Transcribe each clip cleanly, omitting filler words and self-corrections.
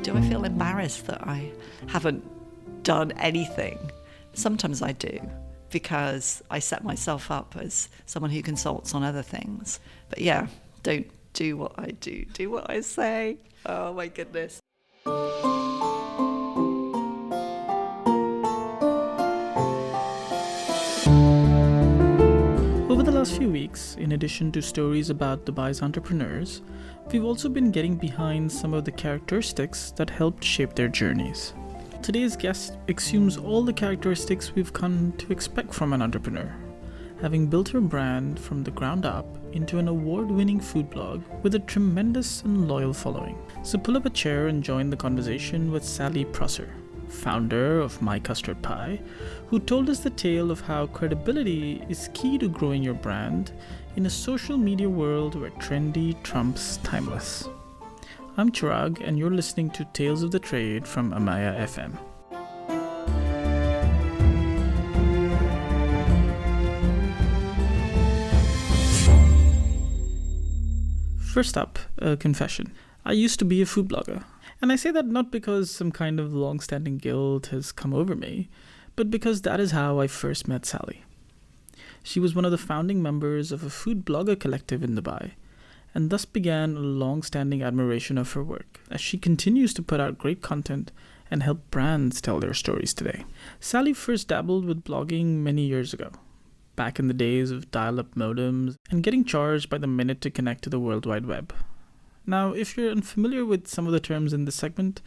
Do I feel embarrassed that I haven't done anything? Sometimes I do, because I set myself up as someone who consults on other things. But yeah, don't do what I do what I say. Oh my goodness. Over the last few weeks, in addition to stories about Dubai's entrepreneurs, we've also been getting behind some of the characteristics that helped shape their journeys. Today's guest exhumes all the characteristics we've come to expect from an entrepreneur, having built her brand from the ground up into an award-winning food blog with a tremendous and loyal following. So pull up a chair and join the conversation with Sally Prosser, founder of My Custard Pie, who told us the tale of how credibility is key to growing your brand in a social media world where trendy trumps timeless. I'm Chirag, and you're listening to Tales of the Trade from Amaya FM. First up, a confession. I used to be a food blogger. And I say that not because some kind of long-standing guilt has come over me, but because that is how I first met Sally. She was one of the founding members of a food blogger collective in Dubai, and thus began a long-standing admiration of her work, as she continues to put out great content and help brands tell their stories today. Sally first dabbled with blogging many years ago, back in the days of dial-up modems and getting charged by the minute to connect to the World Wide Web. Now, if you're unfamiliar with some of the terms in this segment,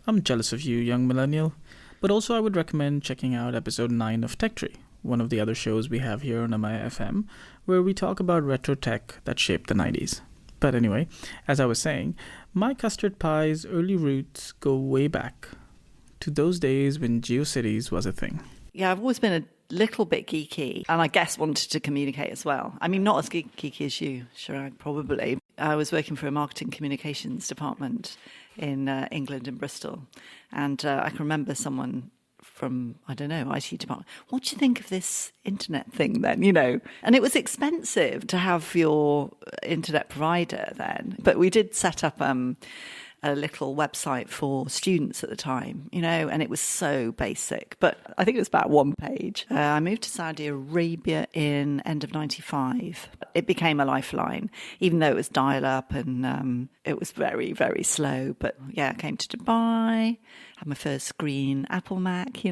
I'm jealous of you, young millennial. But also I would recommend checking out episode 9 of Tech Tree, one of the other shows we have here on Amaya FM, where we talk about retro tech that shaped the 90s. But anyway, as I was saying, My Custard Pie's early roots go way back to those days when GeoCities was a thing. Yeah, I've always been a little bit geeky, and I guess wanted to communicate as well. I mean, not as geeky as you, Chirag, probably. I was working for a marketing communications department in England, in Bristol, and I can remember someone from, I don't know, IT department. What do you think of this internet thing then, And it was expensive to have your internet provider then. But we did set up a little website for students at the time, and it was so basic. But I think it was about one page. I moved to Saudi Arabia in end of 95. It became a lifeline, even though it was dial-up and it was very, very slow. But yeah, I came to Dubai, had my first green Apple Mac,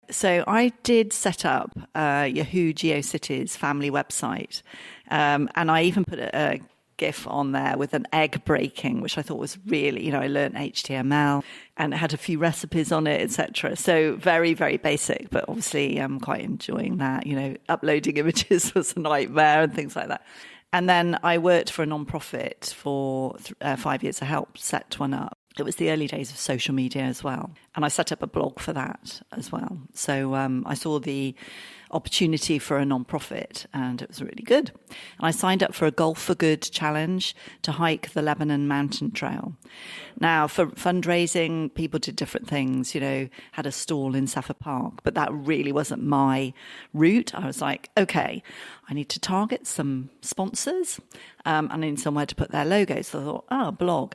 So I did set up Yahoo GeoCities family website, and I even put a GIF on there with an egg breaking, which I thought was really, I learned HTML and it had a few recipes on it, etc. So very, very basic, but obviously I'm quite enjoying that. Uploading images was a nightmare and things like that. And then I worked for a non-profit for 5 years. I helped set one up. It was the early days of social media as well. And I set up a blog for that as well. So I saw the opportunity for a non-profit and it was really good. And I signed up for a Golf for Good challenge to hike the Lebanon Mountain Trail. Now, for fundraising, people did different things, had a stall in Safa Park, but that really wasn't my route. I was like, okay, I need to target some sponsors. I need somewhere to put their logos. So I thought, blog.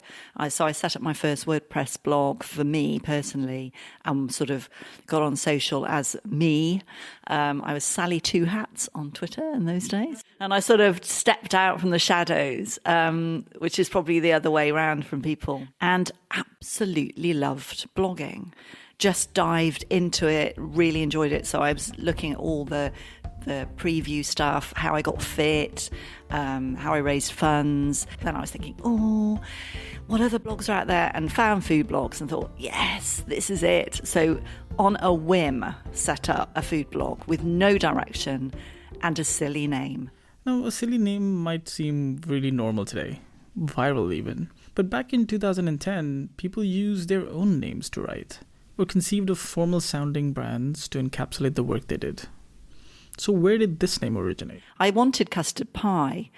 So I set up my first WordPress blog for me personally and sort of got on social as me. I was Sally Two Hats on Twitter in those days. And I sort of stepped out from the shadows, which is probably the other way around from people, and absolutely loved blogging. Just dived into it, really enjoyed it. So I was looking at all the preview stuff, how I got fit, how I raised funds. Then I was thinking, what other blogs are out there? And found food blogs and thought, yes, this is it. So on a whim, set up a food blog with no direction and a silly name. Now, a silly name might seem really normal today, viral even. But back in 2010, people used their own names to write, or conceived of formal-sounding brands to encapsulate the work they did. So where did this name originate? I wanted Custard Pie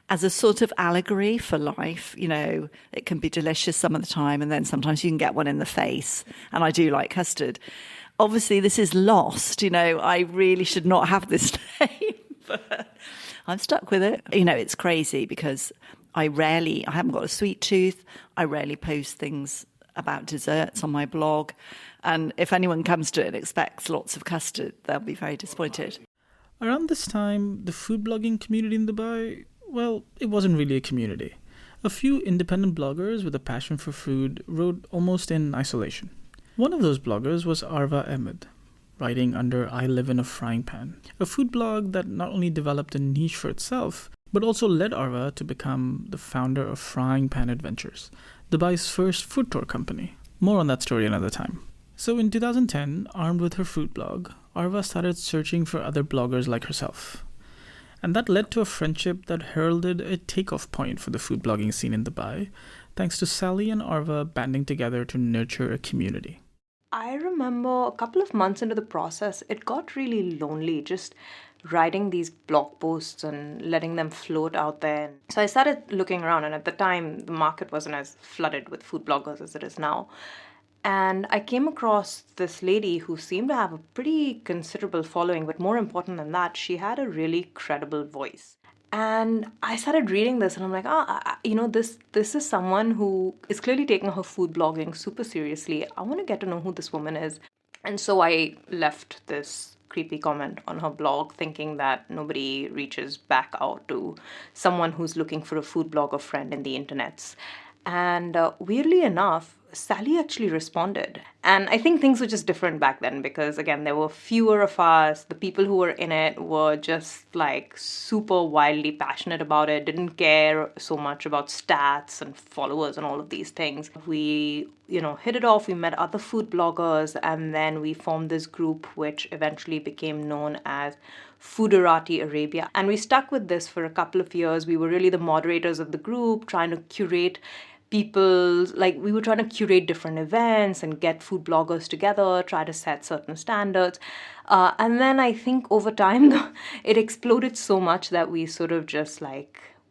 as a sort of allegory for life. It can be delicious some of the time, and then sometimes you can get one in the face. And I do like custard. Obviously, this is lost. I really should not have this name, but I'm stuck with it. It's crazy because I haven't got a sweet tooth. I rarely post things about desserts on my blog. And if anyone comes to it and expects lots of custard, they'll be very disappointed. Around this time, the food blogging community in Dubai, well, it wasn't really a community. A few independent bloggers with a passion for food wrote almost in isolation. One of those bloggers was Arva Ahmed, writing under I Live in a Frying Pan, a food blog that not only developed a niche for itself, but also led Arva to become the founder of Frying Pan Adventures, Dubai's first food tour company. More on that story another time. So in 2010, armed with her food blog, Arva started searching for other bloggers like herself. And that led to a friendship that heralded a takeoff point for the food blogging scene in Dubai, thanks to Sally and Arva banding together to nurture a community. I remember a couple of months into the process, it got really lonely just writing these blog posts and letting them float out there. So I started looking around, and at the time, the market wasn't as flooded with food bloggers as it is now. And I came across this lady who seemed to have a pretty considerable following, but more important than that, she had a really credible voice. And I started reading this and I'm like, this is someone who is clearly taking her food blogging super seriously. I want to get to know who this woman is. And so I left this creepy comment on her blog thinking that nobody reaches back out to someone who's looking for a food blogger friend in the internets. And weirdly enough, Sally actually responded. And I think things were just different back then because, again, there were fewer of us. The people who were in it were just like super wildly passionate about it, didn't care so much about stats and followers and all of these things. We, hit it off. We met other food bloggers and then we formed this group which eventually became known as Fooderati Arabia. And we stuck with this for a couple of years. We were really the moderators of the group, trying to curate we were trying to curate different events and get food bloggers together, try to set certain standards. And then I think over time, it exploded so much that we sort of just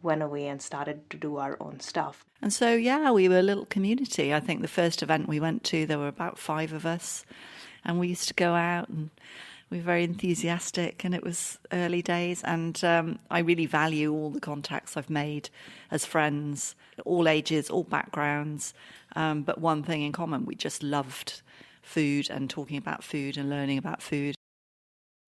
went away and started to do our own stuff. And so, we were a little community. I think the first event we went to, there were about 5 of us. And we used to go out and we were very enthusiastic, and it was early days. And I really value all the contacts I've made as friends, all ages, all backgrounds. But one thing in common, we just loved food and talking about food and learning about food.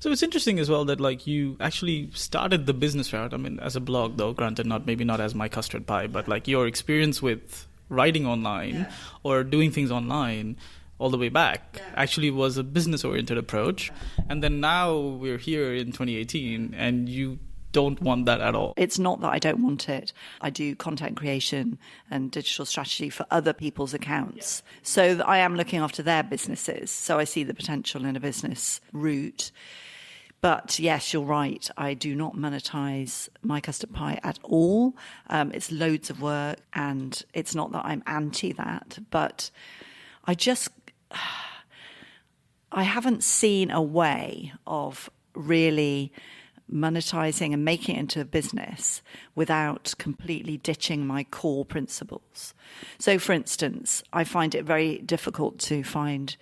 So it's interesting as well that you actually started the business route. I mean, as a blog, though, granted, maybe not as My Custard Pie, but your experience with writing online or doing things online all the way back actually was a business-oriented approach. And then now we're here in 2018 and you don't want that at all. It's not that I don't want it. I do content creation and digital strategy for other people's accounts. So I am looking after their businesses. So I see the potential in a business route. But yes, you're right. I do not monetize My Custard Pie at all. It's loads of work, and it's not that I'm anti that, but I haven't seen a way of really monetizing and making it into a business without completely ditching my core principles. So, for instance, I find it very difficult to find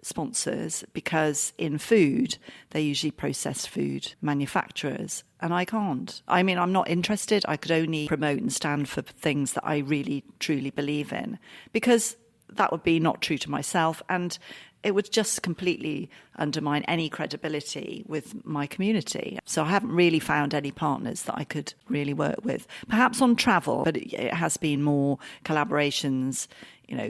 sponsors because in food, they're usually processed food manufacturers, and I can't. I mean, I'm not interested. I could only promote and stand for things that I really, truly believe in, because that would be not true to myself, and it would just completely undermine any credibility with my community. So I haven't really found any partners that I could really work with. Perhaps on travel, but it has been more collaborations,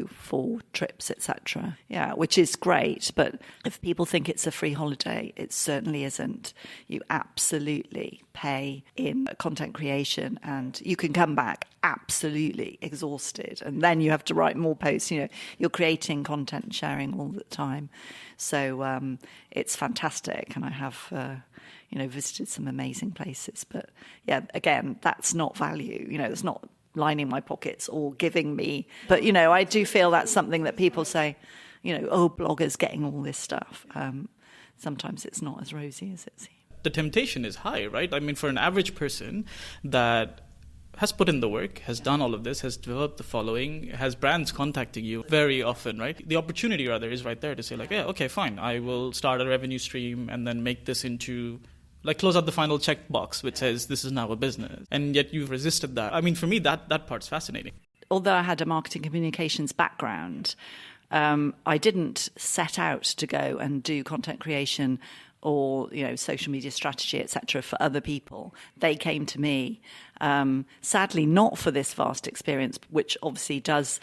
for trips, etc. Yeah, which is great. But if people think it's a free holiday, it certainly isn't. You absolutely pay in content creation and you can come back absolutely exhausted. And then you have to write more posts. You're creating content and sharing all the time. So it's fantastic. And I have, visited some amazing places. But yeah, again, that's not value. It's not lining my pockets or giving me. But, I do feel that's something that people say, bloggers getting all this stuff. Sometimes it's not as rosy as it seems. The temptation is high, right? I mean, for an average person that has put in the work, has done all of this, has developed the following, has brands contacting you very often, right? The opportunity, rather, is right there to say, okay, fine, I will start a revenue stream and then make this into... close out the final checkbox which says this is now a business. And yet you've resisted that. I mean, for me, that part's fascinating. although I had a marketing communications background, I didn't set out to go and do content creation or, social media strategy, etc., for other people. They came to me, sadly, not for this vast experience, which obviously does,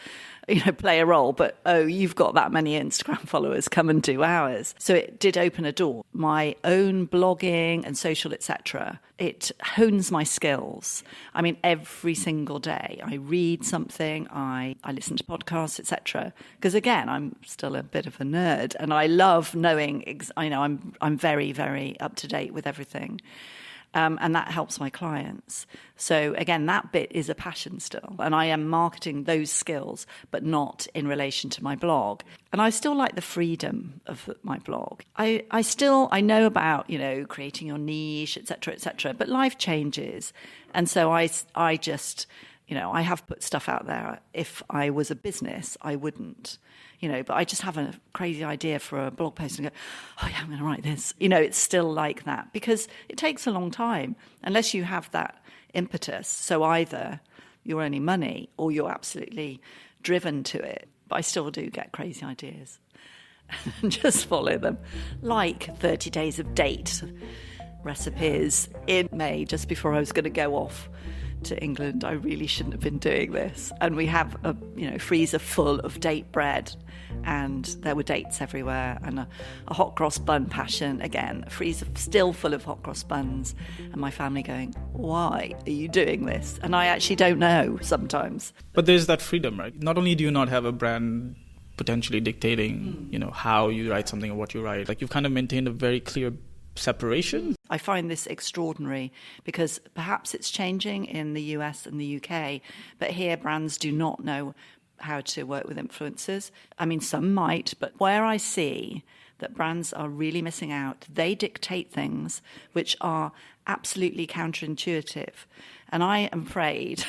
play a role. But, you've got that many Instagram followers, come and do ours. So it did open a door. My own blogging and social, etc., it hones my skills. I mean, every single day I read something, I listen to podcasts, etc. Because again, I'm still a bit of a nerd, and I love knowing. I'm very, very up to date with everything. And that helps my clients. So again, that bit is a passion still. And I am marketing those skills, but not in relation to my blog. And I still like the freedom of my blog. I know about, creating your niche, et cetera, but life changes. And so I just, I have put stuff out there. If I was a business, I wouldn't. But I just have a crazy idea for a blog post and go, oh yeah, I'm going to write this. It's still like that because it takes a long time unless you have that impetus. So either you're earning money or you're absolutely driven to it. But I still do get crazy ideas and just follow them. Like 30 days of date recipes in May, just before I was going to go off to England. I really shouldn't have been doing this. And we have a freezer full of date bread, and there were dates everywhere, and a hot cross bun passion again, a freezer still full of hot cross buns, and my family going, why are you doing this? And I actually don't know sometimes. But there's that freedom, right? Not only do you not have a brand potentially dictating, how you write something or what you write, like you've kind of maintained a very clear separation. I find this extraordinary because perhaps it's changing in the US and the UK, but here brands do not know how to work with influencers. I mean, some might, but where I see that brands are really missing out, they dictate things which are absolutely counterintuitive. And I am afraid,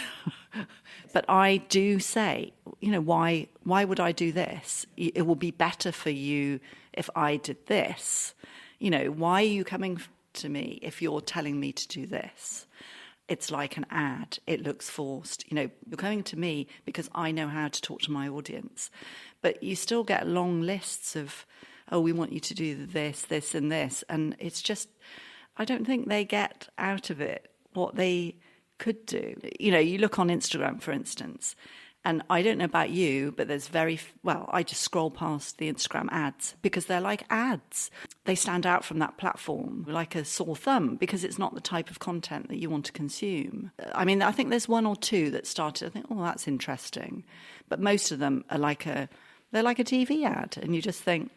but I do say, why would I do this? It will be better for you if I did this. Why are you coming to me if you're telling me to do this? It's like an ad. It looks forced. You're coming to me because I know how to talk to my audience. But you still get long lists of, we want you to do this, this, and this. And it's just, I don't think they get out of it what they could do. You look on Instagram, for instance, and I don't know about you, but there's I just scroll past the Instagram ads because they're like ads. They stand out from that platform like a sore thumb because it's not the type of content that you want to consume. I mean, I think there's one or two that started, I think, that's interesting. But most of them are they're like a TV ad. And you just think,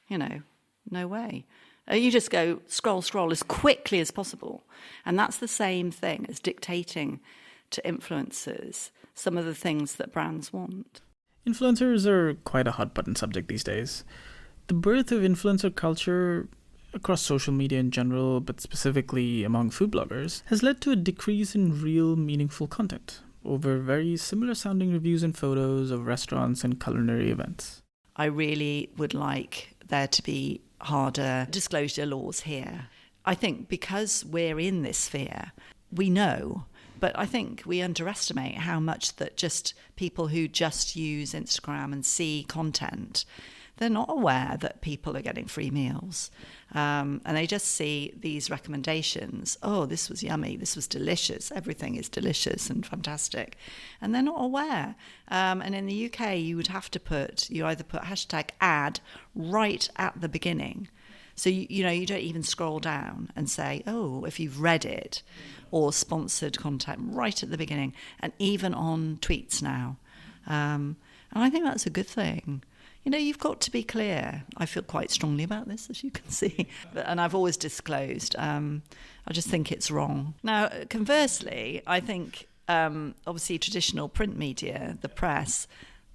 no way. You just go scroll as quickly as possible. And that's the same thing as dictating to influencers some of the things that brands want. Influencers are quite a hot button subject these days. The birth of influencer culture across social media in general, but specifically among food bloggers, has led to a decrease in real meaningful content over very similar sounding reviews and photos of restaurants and culinary events. I really would like there to be harder disclosure laws here. I think because we're in this sphere, we know. But I think we underestimate how much that just people who just use Instagram and see content, they're not aware that people are getting free meals. And they just see these recommendations. Oh, this was yummy. This was delicious. Everything is delicious and fantastic. And they're not aware. And in the UK, you either put hashtag ad right at the beginning. So, you don't even scroll down and say, if you've read it, or sponsored content right at the beginning, and even on tweets now. And I think that's a good thing. You've got to be clear. I feel quite strongly about this, as you can see. And I've always disclosed. I just think it's wrong. Now, conversely, I think, obviously, traditional print media, the press,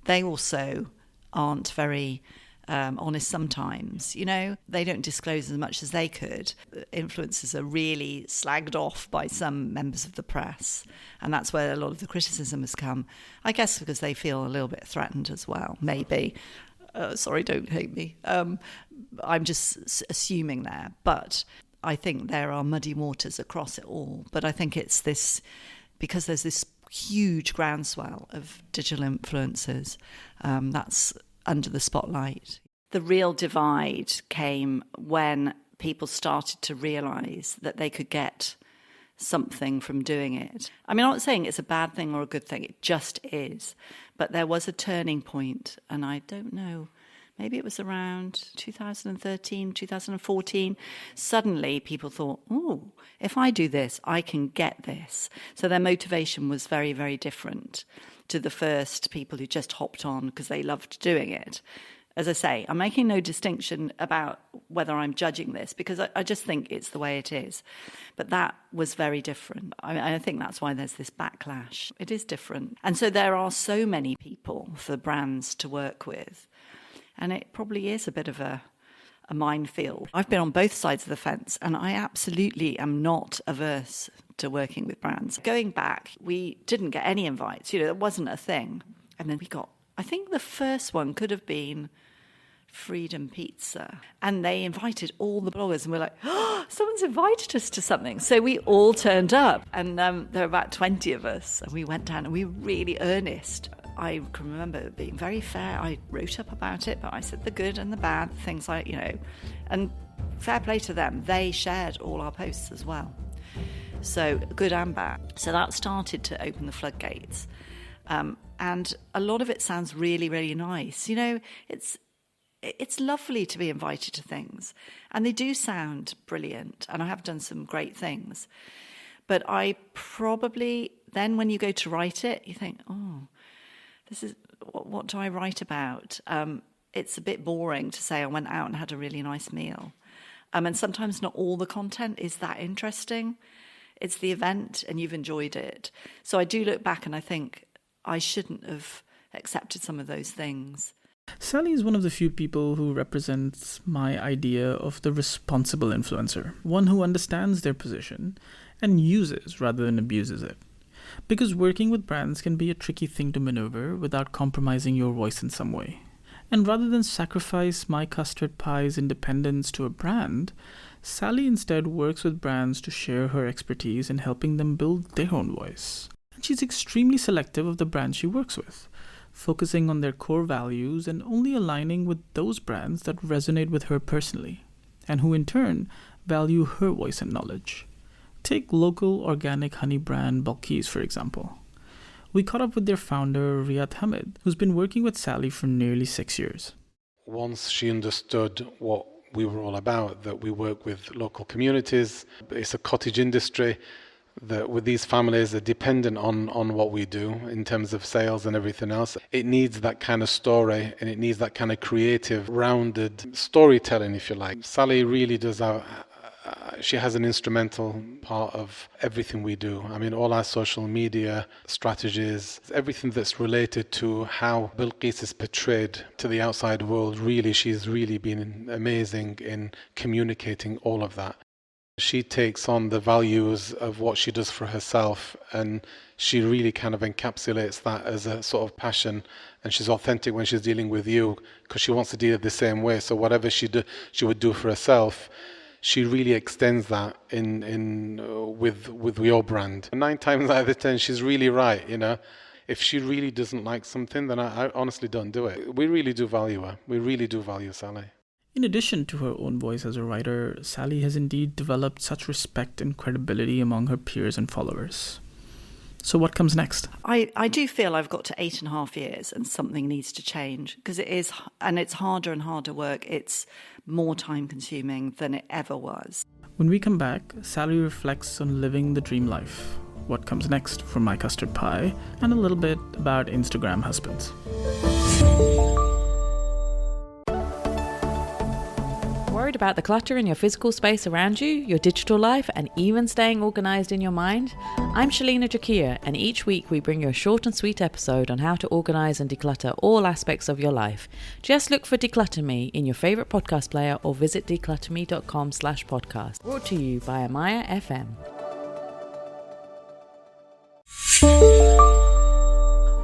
they also aren't very honest sometimes. They don't disclose as much as they could. Influencers are really slagged off by some members of the press, and that's where a lot of the criticism has come. I guess because they feel a little bit threatened as well, maybe. Sorry, don't hate me. I'm just assuming there, but I think there are muddy waters across it all. But I think it's this, because there's this huge groundswell of digital influencers. That's under the spotlight. The real divide came when people started to realise that they could get something from doing it. I mean, I'm not saying it's a bad thing or a good thing, it just is. But there was a turning point, and I don't know, maybe it was around 2013, 2014. Suddenly people thought, oh, if I do this, I can get this. So their motivation was very, very different to the first people who just hopped on because they loved doing it. As I say, I'm making no distinction about whether I'm judging this because I just think it's the way it is. But that was very different. I think that's why there's this backlash. It is different. And so there are so many people for brands to work with. And it probably is a bit of a minefield. I've been on both sides of the fence, and I absolutely am not averse to working with brands. Going back, we didn't get any invites. It wasn't a thing. And then we got, I think the first one could have been Freedom Pizza. And they invited all the bloggers, and we're like, oh, someone's invited us to something. So we all turned up, and there were about 20 of us. And we went down, and we were really earnest. I can remember it being very fair. I wrote up about it, but I said the good and the bad, things like, and fair play to them. They shared all our posts as well. So good and bad. So that started to open the floodgates. And a lot of it sounds really, really nice. It's lovely to be invited to things. And they do sound brilliant. And I have done some great things. But I probably, then when you go to write it, you think, oh, this is, what do I write about? It's a bit boring to say I went out and had a really nice meal. And sometimes not all the content is that interesting. It's the event and you've enjoyed it. So I do look back and I think I shouldn't have accepted some of those things. Sally is one of the few people who represents my idea of the responsible influencer, one who understands their position and uses rather than abuses it. Because working with brands can be a tricky thing to maneuver without compromising your voice in some way. And rather than sacrifice My Custard Pie's independence to a brand, Sally instead works with brands to share her expertise in helping them build their own voice. And she's extremely selective of the brands she works with, focusing on their core values and only aligning with those brands that resonate with her personally, and who in turn value her voice and knowledge. Take local organic honey brand Balkis, for example. We caught up with their founder, Riath Hamed, who's been working with Sally for nearly 6 years. Once she understood what we were all about, that we work with local communities, it's a cottage industry, that with these families are dependent on what we do in terms of sales and everything else. It needs that kind of story, and it needs that kind of creative, rounded storytelling, if you like. Sally really does have... she has an instrumental part of everything we do. I mean, all our social media strategies, everything that's related to how Bilqis is portrayed to the outside world, really, she's really been amazing in communicating all of that. She takes on the values of what she does for herself, and she really kind of encapsulates that as a sort of passion, and she's authentic when she's dealing with you because she wants to deal the same way. So whatever she would do for herself, she really extends that with your brand. 9 times out of 10, she's really right, If she really doesn't like something, then I honestly don't do it. We really do value her. We really do value Sally. In addition to her own voice as a writer, Sally has indeed developed such respect and credibility among her peers and followers. So what comes next? I do feel I've got to 8.5 years and something needs to change because it is, and it's harder and harder work. It's more time consuming than it ever was. When we come back, Sally reflects on living the dream life, what comes next for My Custard Pie, and a little bit about Instagram husbands. Worried about the clutter in your physical space around you, your digital life, and even staying organised in your mind? I'm Shalina Jakia, and each week we bring you a short and sweet episode on how to organise and declutter all aspects of your life. Just look for Declutter Me in your favourite podcast player or visit declutterme.com/podcast. Brought to you by Amaya FM.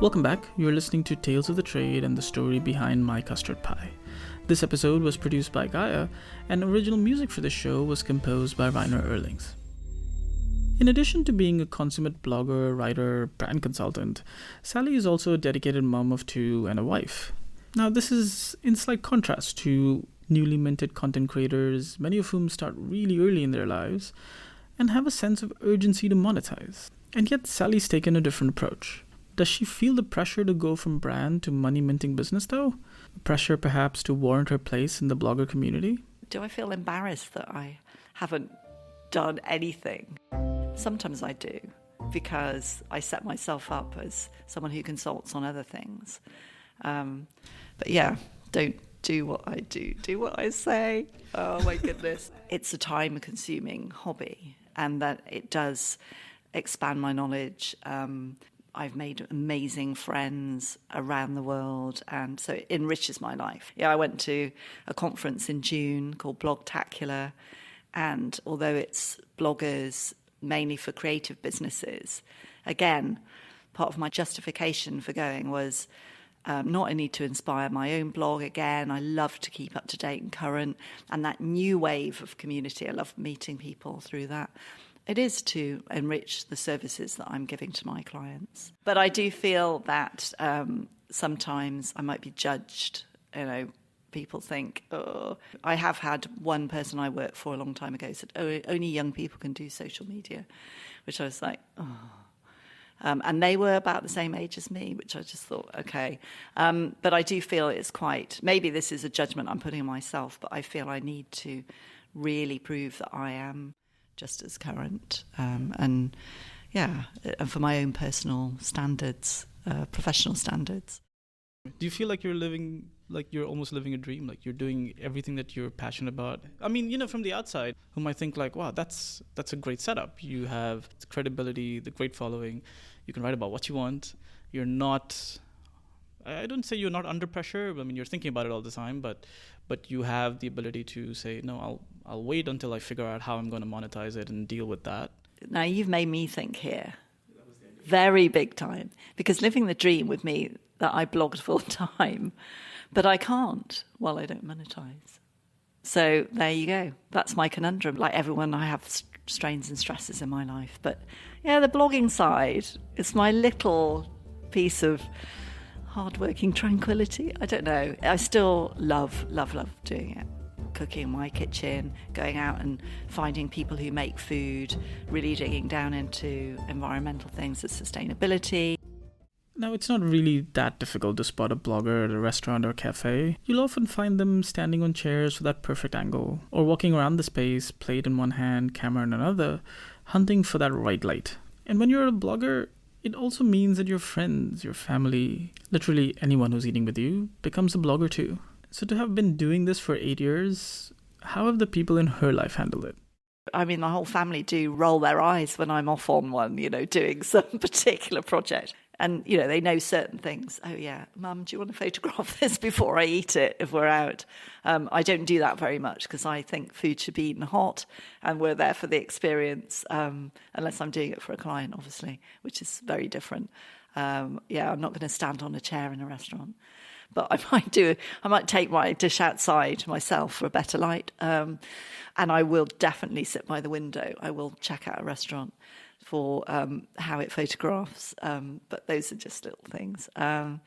Welcome back. You're listening to Tales of the Trade and the story behind My Custard Pie. This episode was produced by Gaya, and original music for the show was composed by Reiner Erlings. In addition to being a consummate blogger, writer, brand consultant, Sally is also a dedicated mom of two and a wife. Now, this is in slight contrast to newly minted content creators, many of whom start really early in their lives and have a sense of urgency to monetize. And yet, Sally's taken a different approach. Does she feel the pressure to go from brand to money-minting business, though? Pressure, perhaps, to warrant her place in the blogger community? Do I feel embarrassed that I haven't done anything? Sometimes I do, because I set myself up as someone who consults on other things. But yeah, don't do what I do what I say. Oh my goodness. It's a time-consuming hobby, and that it does expand my knowledge. I've made amazing friends around the world, and so it enriches my life. Yeah, I went to a conference in June called Blogtacular, and although it's bloggers mainly for creative businesses, again, part of my justification for going was not only to inspire my own blog again. I love to keep up to date and current, and that new wave of community. I love meeting people through that. It is to enrich the services that I'm giving to my clients. But I do feel that sometimes I might be judged. You know, people think, oh, I have had one person I worked for a long time ago said, oh, only young people can do social media, which I was like, oh. And they were about the same age as me, which I just thought, okay. But I do feel it's quite, maybe this is a judgment I'm putting on myself, but I feel I need to really prove that I am just as current. And for my own personal standards, professional standards. Do you feel like you're almost living a dream, like you're doing everything that you're passionate about? I mean, you know, from the outside, who might think like, wow, that's a great setup. You have the credibility, the great following. You can write about what you want. You're not, I don't say you're not under pressure. I mean, you're thinking about it all the time, but you have the ability to say, no, I'll wait until I figure out how I'm going to monetize it and deal with that. Now, you've made me think here. Very big time. Because living the dream with me that I blogged full time, but I can't while I don't monetize. So there you go. That's my conundrum. Like everyone, I have strains and stresses in my life. But yeah, the blogging side is my little piece of hardworking tranquility. I don't know. I still love doing it. Cooking in my kitchen, going out and finding people who make food, really digging down into environmental things as sustainability. Now, it's not really that difficult to spot a blogger at a restaurant or cafe. You'll often find them standing on chairs for that perfect angle, or walking around the space, plate in one hand, camera in another, hunting for that right light. And when you're a blogger, it also means that your friends, your family, literally anyone who's eating with you, becomes a blogger too. So to have been doing this for 8 years, how have the people in her life handled it? I mean, the whole family do roll their eyes when I'm off on one, you know, doing some particular project. And, you know, they know certain things. Oh, yeah, Mum, do you want to photograph this before I eat it if we're out? I don't do that very much because I think food should be eaten hot and we're there for the experience, unless I'm doing it for a client, obviously, which is very different. I'm not going to stand on a chair in a restaurant. But I might take my dish outside myself for a better light. And I will definitely sit by the window. I will check out a restaurant for how it photographs. But those are just little things. I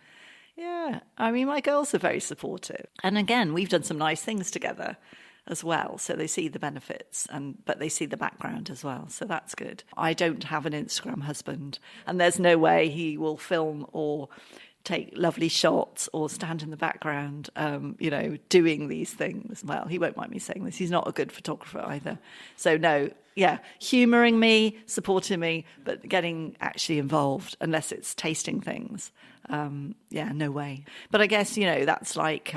mean, my girls are very supportive. And again, we've done some nice things together as well. So they see the benefits, but they see the background as well. So that's good. I don't have an Instagram husband, and there's no way he will film or take lovely shots or stand in the background, doing these things. Well, he won't mind me saying this. He's not a good photographer either. So no, humouring me, supporting me, but getting actually involved, unless it's tasting things. No way. But I guess, that's like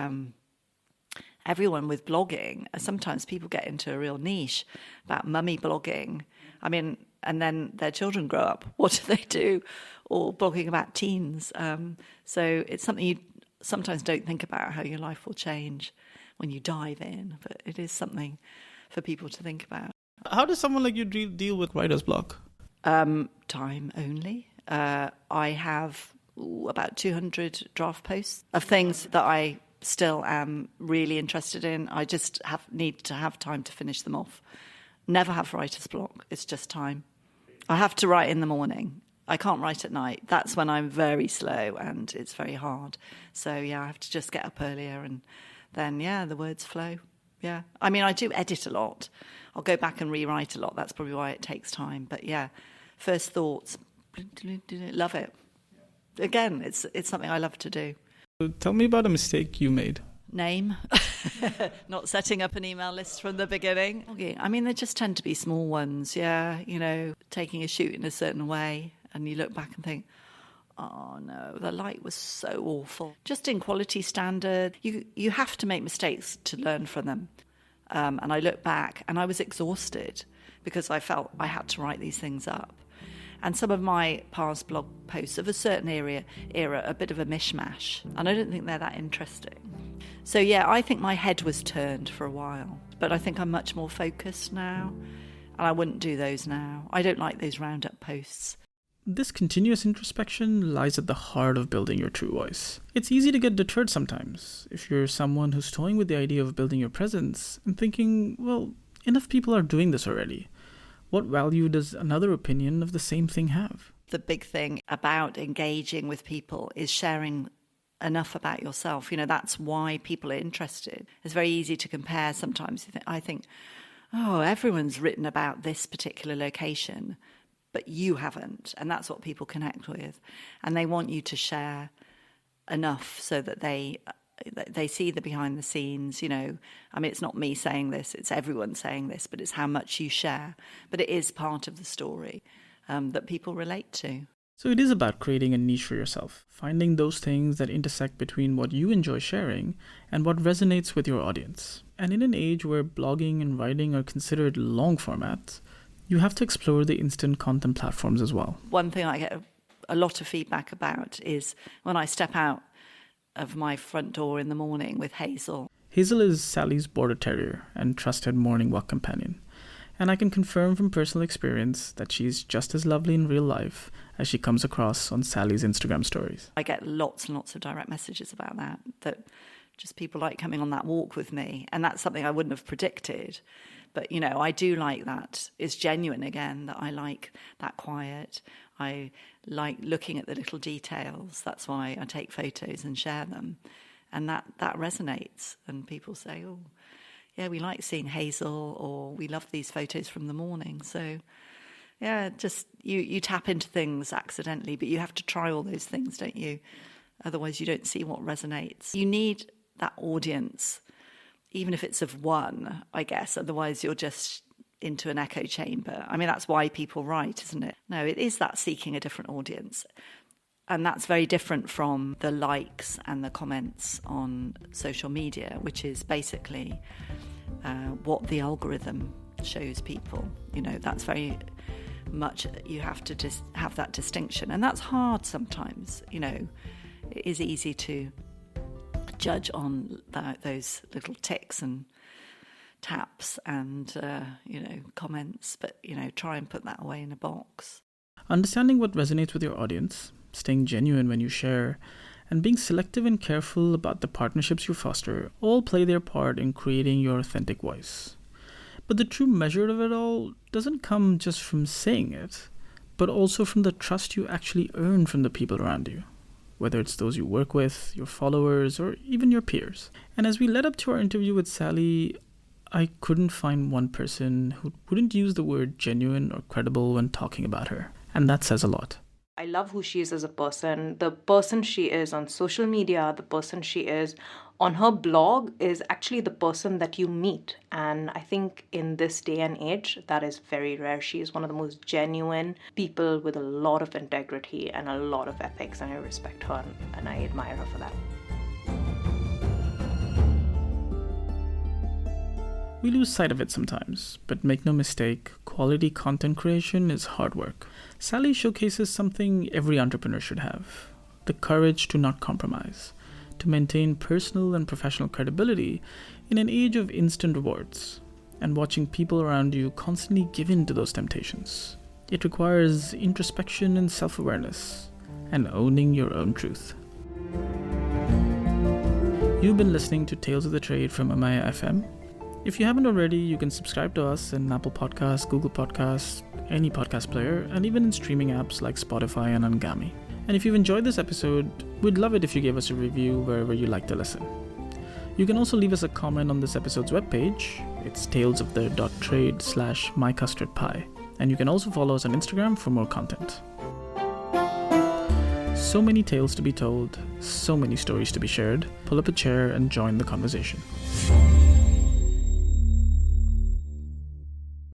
everyone with blogging. Sometimes people get into a real niche about mummy blogging. I mean, and then their children grow up. What do they do? Or blogging about teens. So it's something you sometimes don't think about, how your life will change when you dive in. But it is something for people to think about. How does someone like you deal with writer's block? Time only. I have about 200 draft posts of things that I still am really interested in. I just need to have time to finish them off. Never have writer's block. It's just time. I have to write in the morning. I can't write at night. That's when I'm very slow and it's very hard. So, yeah, I have to just get up earlier and then, the words flow. Yeah. I mean, I do edit a lot. I'll go back and rewrite a lot. That's probably why it takes time. But, first thoughts, love it. Again, it's something I love to do. Tell me about a mistake you made. Name. Not setting up an email list from the beginning. Okay. I mean, they just tend to be small ones, taking a shoot in a certain way and you look back and think, oh no, the light was so awful. Just in quality standard, you have to make mistakes to learn from them. And I look back and I was exhausted because I felt I had to write these things up. And some of my past blog posts of a certain era are a bit of a mishmash. And I don't think they're that interesting. So, I think my head was turned for a while. But I think I'm much more focused now. And I wouldn't do those now. I don't like those roundup posts. This continuous introspection lies at the heart of building your true voice. It's easy to get deterred sometimes if you're someone who's toying with the idea of building your presence and thinking, well, enough people are doing this already. What value does another opinion of the same thing have? The big thing about engaging with people is sharing enough about yourself. That's why people are interested. It's very easy to compare sometimes. I think, everyone's written about this particular location, but you haven't. And that's what people connect with. And they want you to share enough so that they see the behind the scenes, it's not me saying this, it's everyone saying this, but it's how much you share. But it is part of the story that people relate to. So it is about creating a niche for yourself, finding those things that intersect between what you enjoy sharing and what resonates with your audience. And in an age where blogging and writing are considered long formats, you have to explore the instant content platforms as well. One thing I get a lot of feedback about is when I step out of my front door in the morning with Hazel. Hazel is Sally's border terrier and trusted morning walk companion. And I can confirm from personal experience that she's just as lovely in real life as she comes across on Sally's Instagram stories. I get lots and lots of direct messages about that just people like coming on that walk with me. And that's something I wouldn't have predicted. But, I do like that. It's genuine again, that I like that quiet. I like looking at the little details. That's why I take photos and share them. And that resonates. And people say, oh, yeah, we like seeing Hazel, or we love these photos from the morning. So, just you tap into things accidentally, but you have to try all those things, don't you? Otherwise, you don't see what resonates. You need that audience, even if it's of one, I guess. Otherwise, you're just into an echo chamber. I mean, that's why people write, isn't it? No, it is that seeking a different audience. And that's very different from the likes and the comments on social media, which is basically what the algorithm shows people. That's very much, you have to just have that distinction. And that's hard sometimes. It is easy to judge on those little ticks and taps and, comments, but, try and put that away in a box. Understanding what resonates with your audience, staying genuine when you share, and being selective and careful about the partnerships you foster all play their part in creating your authentic voice. But the true measure of it all doesn't come just from saying it, but also from the trust you actually earn from the people around you, whether it's those you work with, your followers, or even your peers. And as we led up to our interview with Sally, I couldn't find one person who wouldn't use the word genuine or credible when talking about her. And that says a lot. I love who she is as a person. The person she is on social media, the person she is on her blog is actually the person that you meet. And I think in this day and age, that is very rare. She is one of the most genuine people with a lot of integrity and a lot of ethics. And I respect her and I admire her for that. We lose sight of it sometimes, but make no mistake, quality content creation is hard work. Sally showcases something every entrepreneur should have: the courage to not compromise, to maintain personal and professional credibility in an age of instant rewards, and watching people around you constantly give in to those temptations. It requires introspection and self-awareness, and owning your own truth. You've been listening to Tales of the Trade from Amaya FM. If you haven't already, you can subscribe to us in Apple Podcasts, Google Podcasts, any podcast player, and even in streaming apps like Spotify and Angami. And if you've enjoyed this episode, we'd love it if you gave us a review wherever you like to listen. You can also leave us a comment on this episode's webpage. It's talesoftheir.trade/mycustardpie. And you can also follow us on Instagram for more content. So many tales to be told, so many stories to be shared. Pull up a chair and join the conversation.